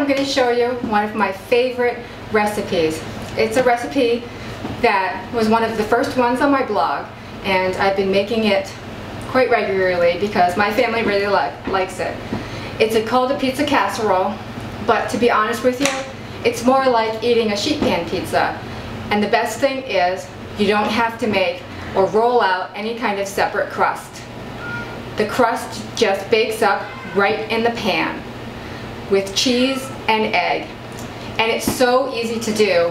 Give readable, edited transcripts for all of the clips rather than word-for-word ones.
I'm going to show you one of my favorite recipes. It's a recipe that was one of the first ones on my blog, and I've been making it quite regularly because my family really likes it. It's called a pizza casserole, but to be honest with you, it's more like eating a sheet pan pizza. And the best thing is you don't have to make or roll out any kind of separate crust. The crust just bakes up right in the pan with cheese and egg. And it's so easy to do,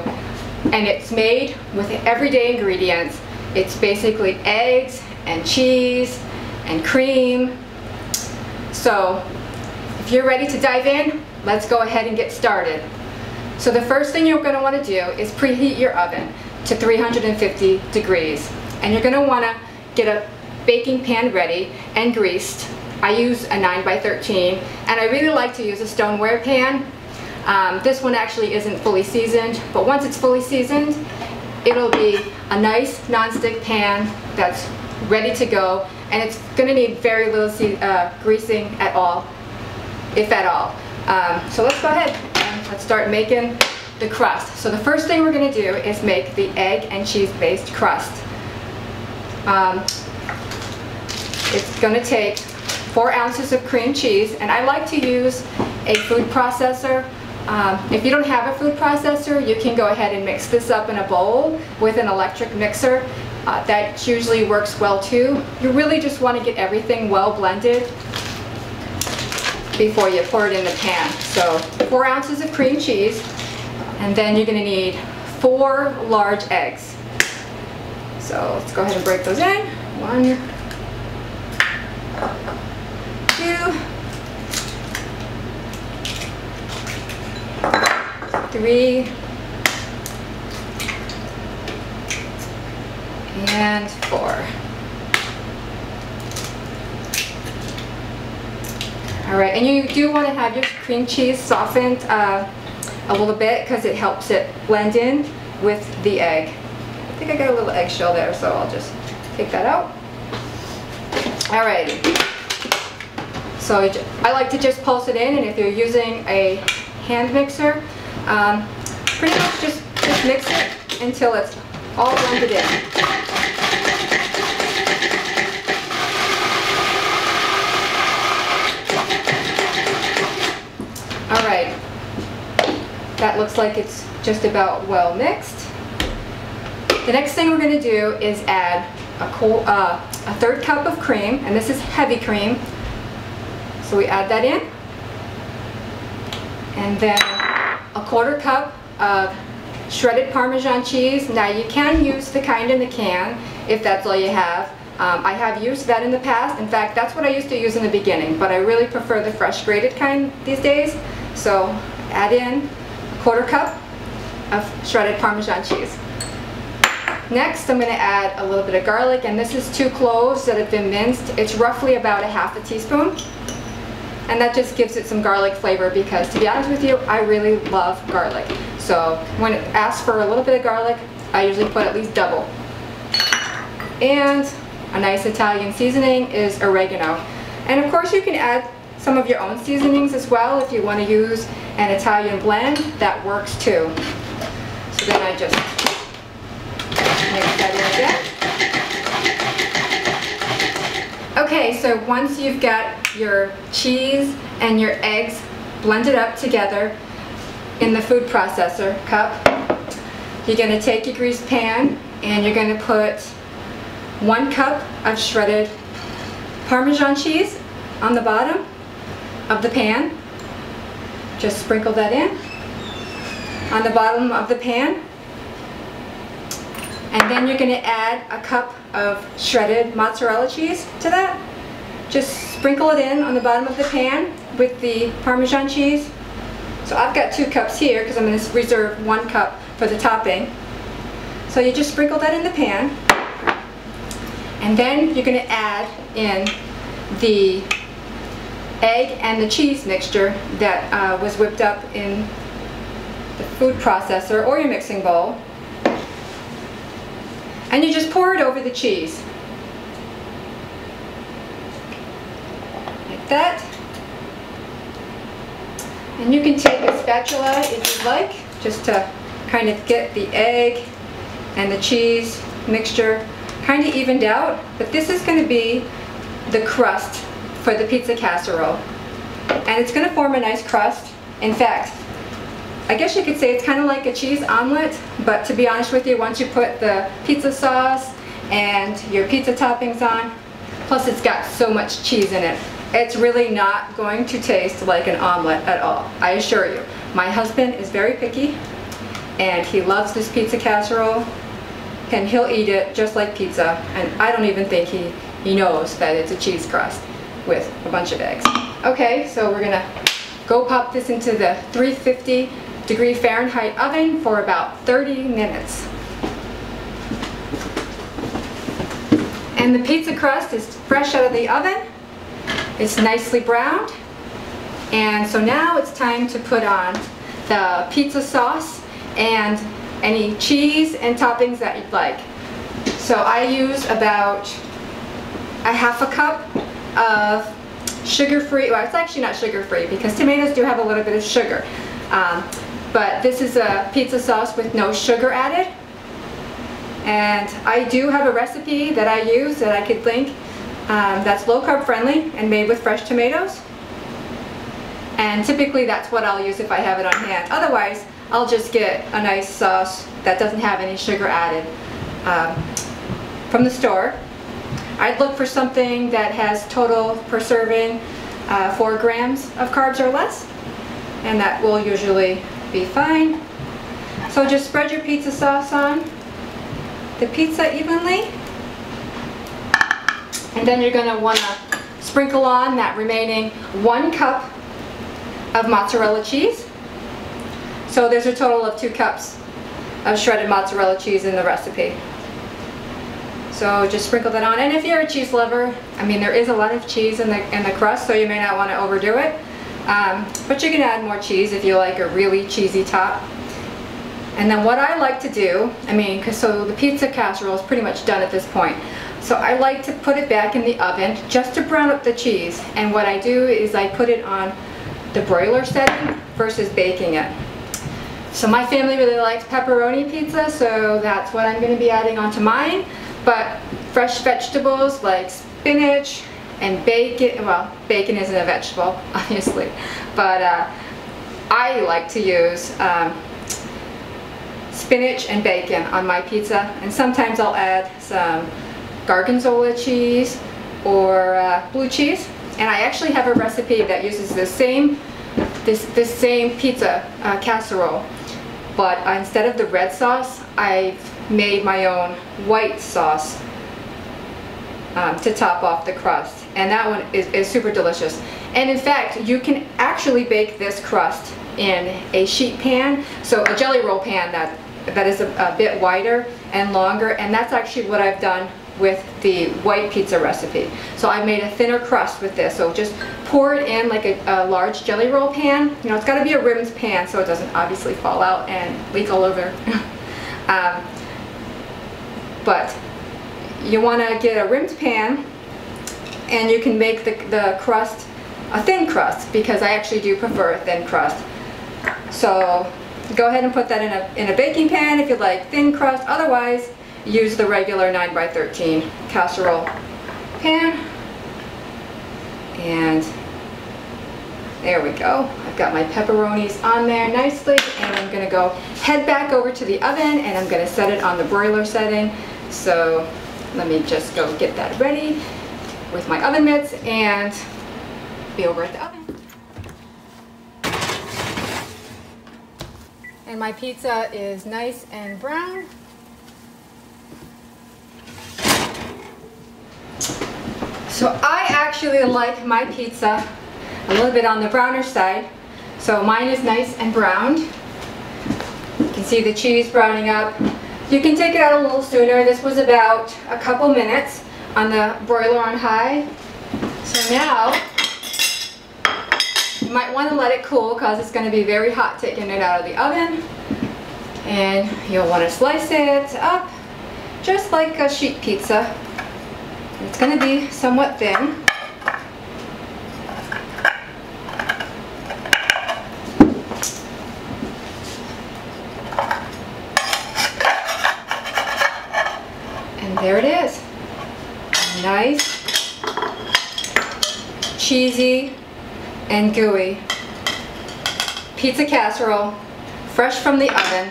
and it's made with everyday ingredients. It's basically eggs and cheese and cream. So if you're ready to dive in, let's go ahead and get started. So the first thing you're going to want to do is preheat your oven to 350 degrees. And you're going to want to get a baking pan ready and greased. I use a 9x13, and I really like to use a stoneware pan. This one actually isn't fully seasoned, but once it's fully seasoned, it'll be a nice non-stick pan that's ready to go, and it's going to need very little greasing at all, if at all. So let's go ahead and let's start making the crust. So the first thing we're going to do is make the egg and cheese based crust. It's going to take 4 ounces of cream cheese, and I like to use a food processor. If you don't have a food processor, you can go ahead and mix this up in a bowl with an electric mixer. That usually works well too. You really just want to get everything well blended before you pour it in the pan. So 4 ounces of cream cheese, and then you're going to need 4 large eggs. So let's go ahead and break those in. 1, 2, three, and 4. All right, and you do want to have your cream cheese softened a little bit because it helps it blend in with the egg. I think I got a little eggshell there, so I'll just take that out. All right. So I like to just pulse it in, and if you're using a hand mixer, pretty much just mix it until it's all blended in. All right, that looks like it's just about well mixed. The next thing we're going to do is add a 1/3 cup of cream, and this is heavy cream. So we add that in, and then a 1/4 cup of shredded Parmesan cheese. Now you can use the kind in the can if that's all you have. I have used that in the past. In fact, that's what I used to use in the beginning, but I really prefer the fresh grated kind these days. So add in a 1/4 cup of shredded Parmesan cheese. Next, I'm going to add a little bit of garlic, and this is 2 cloves that have been minced. It's roughly about a 1/2 teaspoon. And that just gives it some garlic flavor because, to be honest with you, I really love garlic. So when it asks for a little bit of garlic, I usually put at least double. And a nice Italian seasoning is oregano. And of course you can add some of your own seasonings as well if you want to use an Italian blend. That works too. So then I just mix that in again. Okay, so once you've got your cheese and your eggs blended up together in the food processor cup, you're going to take your greased pan and you're going to put 1 cup of shredded Parmesan cheese on the bottom of the pan. Just sprinkle that in on the bottom of the pan. And then you're going to add a cup of shredded mozzarella cheese to that. Just sprinkle it in on the bottom of the pan with the Parmesan cheese. So I've got 2 cups here because I'm going to reserve 1 cup for the topping. So you just sprinkle that in the pan. And then you're going to add in the egg and the cheese mixture that was whipped up in the food processor or your mixing bowl. And you just pour it over the cheese. Like that. And you can take a spatula if you'd like, just to kind of get the egg and the cheese mixture kind of evened out. But this is going to be the crust for the pizza casserole. And it's going to form a nice crust. In fact, I guess you could say it's kind of like a cheese omelet, but to be honest with you, once you put the pizza sauce and your pizza toppings on, plus it's got so much cheese in it, it's really not going to taste like an omelet at all, I assure you. My husband is very picky, and he loves this pizza casserole, and he'll eat it just like pizza, and I don't even think he knows that it's a cheese crust with a bunch of eggs. Okay, so we're gonna go pop this into the 350-degree Fahrenheit oven for about 30 minutes. And the pizza crust is fresh out of the oven. It's nicely browned. And so now it's time to put on the pizza sauce and any cheese and toppings that you'd like. So I use about a half a cup of sugar-free, well, it's actually not sugar-free because tomatoes do have a little bit of sugar. But this is a pizza sauce with no sugar added. And I do have a recipe that I use that I could link that's low carb friendly and made with fresh tomatoes. And typically that's what I'll use if I have it on hand. Otherwise, I'll just get a nice sauce that doesn't have any sugar added from the store. I'd look for something that has total per serving 4 grams of carbs or less, and that will usually be fine. So just spread your pizza sauce on the pizza evenly, and then you're going to want to sprinkle on that remaining 1 cup of mozzarella cheese. So there's a total of 2 cups of shredded mozzarella cheese in the recipe. So just sprinkle that on, and if you're a cheese lover, I mean there is a lot of cheese in the crust, so you may not want to overdo it. But you can add more cheese if you like a really cheesy top. And then what I like to do, so the pizza casserole is pretty much done at this point. So I like to put it back in the oven just to brown up the cheese. And what I do is I put it on the broiler setting versus baking it. So my family really likes pepperoni pizza, so that's what I'm going to be adding onto mine. But fresh vegetables like spinach and bacon, well, bacon isn't a vegetable, obviously, but I like to use spinach and bacon on my pizza, and sometimes I'll add some gorgonzola cheese or blue cheese. And I actually have a recipe that uses this same pizza casserole, but instead of the red sauce, I've made my own white sauce to top off the crust, and that one is super delicious. And in fact, you can actually bake this crust in a sheet pan, so a jelly roll pan that is a bit wider and longer, and that's actually what I've done with the white pizza recipe. So I've made a thinner crust with this, so just pour it in like a large jelly roll pan. You know, it's got to be a rimmed pan so it doesn't obviously fall out and leak all over. But you want to get a rimmed pan, and you can make the crust a thin crust, because I actually do prefer a thin crust. So go ahead and put that in a baking pan if you like thin crust. Otherwise, use the regular 9x13 casserole pan. And there we go. I've got my pepperonis on there nicely, and I'm going to go head back over to the oven, and I'm going to set it on the broiler setting. So let me just go get that ready with my oven mitts and be over at the oven. And my pizza is nice and brown. So I actually like my pizza a little bit on the browner side. So mine is nice and browned. You can see the cheese browning up. You can take it out a little sooner. This was about a couple minutes on the broiler on high. So now you might want to let it cool, because it's going to be very hot taking it out of the oven. And you'll want to slice it up just like a sheet pizza. It's going to be somewhat thin. cheesy and gooey pizza casserole, fresh from the oven.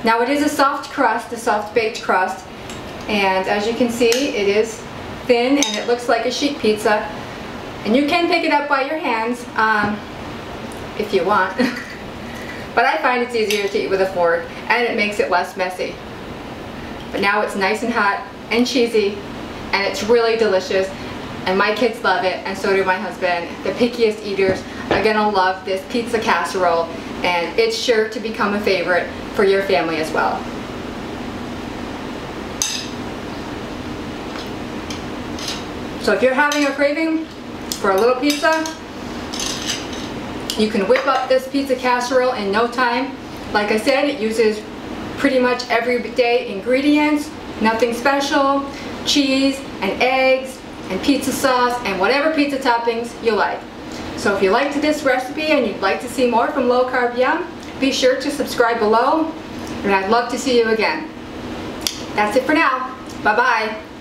Now it is a soft crust, a soft baked crust, and as you can see it is thin and it looks like a sheet pizza, and you can pick it up by your hands if you want. But I find it's easier to eat with a fork and it makes it less messy. But now it's nice and hot and cheesy and it's really delicious, and my kids love it and so do my husband. The pickiest eaters are gonna love this pizza casserole, and it's sure to become a favorite for your family as well. So if you're having a craving for a little pizza, you can whip up this pizza casserole in no time. Like I said, it uses pretty much everyday ingredients, nothing special, cheese and eggs and pizza sauce and whatever pizza toppings you like. So if you liked this recipe and you'd like to see more from Low Carb Yum, be sure to subscribe below, and I'd love to see you again. That's it for now. Bye-bye.